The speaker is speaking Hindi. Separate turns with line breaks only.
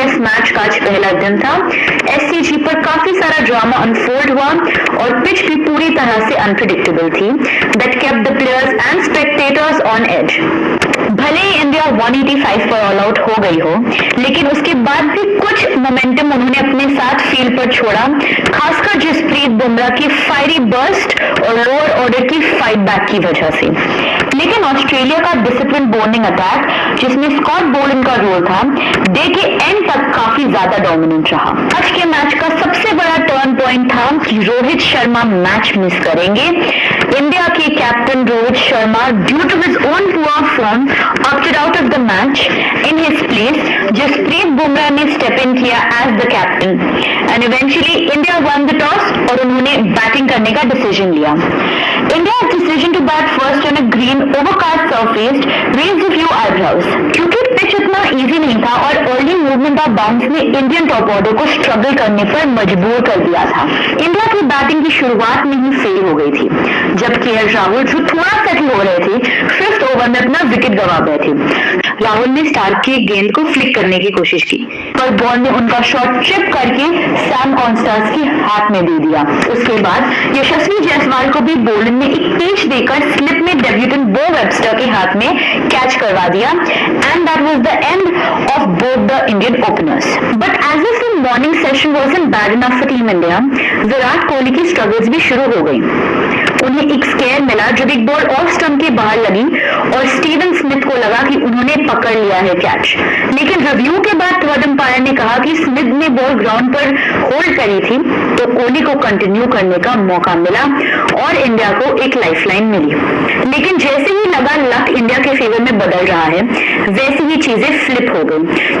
टेस्ट मैच का आज पहला दिन था। एससीजी पर काफी सारा ड्रामा अनफोल्ड हुआ और पिच भी पूरी तरह से अनप्रिडिक्टेबल थी, that kept the players and spectators on edge. भले ही इंडिया 185 पर ऑल आउट हो गई हो, लेकिन उसके बाद भी कुछ मोमेंटम उन्होंने अपने साथ फील्ड पर छोड़ा, खासकर जसप्रीत बुमराह की फायरी बर्स्ट और लोअर ऑर्डर की फाइट बैक की वजह से। लेकिन ऑस्ट्रेलिया का डिसिप्लिन बॉलिंग अटैक, जिसमें स्कॉट बोल्डन का रोल था, डे के एंड तक काफी ज्यादा डोमिनेंट रहा। आज के मैच का सबसे बड़ा टर्न पॉइंट था कि रोहित शर्मा मैच मिस करेंगे। इंडिया के captain Rohit Sharma, due to his own poor form, opted out of the match. In his place, Jasprit Bumrah ने स्टेप इन किया as the captain and eventually India won the toss और उन्होंने बैटिंग करने का डिसीजन लिया। India's decision to bat first on a green overcast surface raised a few eyebrows, क्योंकि पिच उतना इजी नहीं था और अर्ली मूवमेंट ऑफ बाउंस ने इंडियन टॉप ऑर्डर को स्ट्रगल करने पर मजबूर कर दिया था। इंडिया की बैटिंग की शुरुआत में ही फेल हो गई थी, जब केएल राहुल जो थोड़ा सेटल हो रहे थे, 5th ओवर में अपना विकेट गंवा गए थे। राहुल ने स्टार्क की गेंद को फ्लिक करने की कोशिश की, पर बॉल ने उनका शॉट चिप करके सैम कॉन्स्टेंस के हाथ में दे दिया। उसके बाद यशस्वी जायसवाल को भी बॉलर ने एक पेच देकर स्लिप में डेब्यूटेंट बो वेबस्टर के हाथ में कैच करवा दिया and that was the end of both the Indian openers. But as if the morning session wasn't bad enough for team India, Virat Kohli की स्ट्रगल्स भी शुरू हो गई। उन्हें एक स्केयर मिला जब एक बॉल ऑफ स्टंप के बाहर लगी और स्टीवन स्मिथ को लगा कि उन्होंने पकड़ लिया है कैच, लेकिन रिव्यू के बाद थर्ड अंपायर ने कहा कि स्मिथ ने बॉल ग्राउंड पर होल्ड करी थी, तो कोहली को कंटिन्यू करने का मौका मिला और इंडिया को एक लाइफलाइन मिली। लेकिन जैसे ही लगा लक इंडिया के फेवर में बदल रहा है, वैसे ही चीजें फ्लिप हो गई।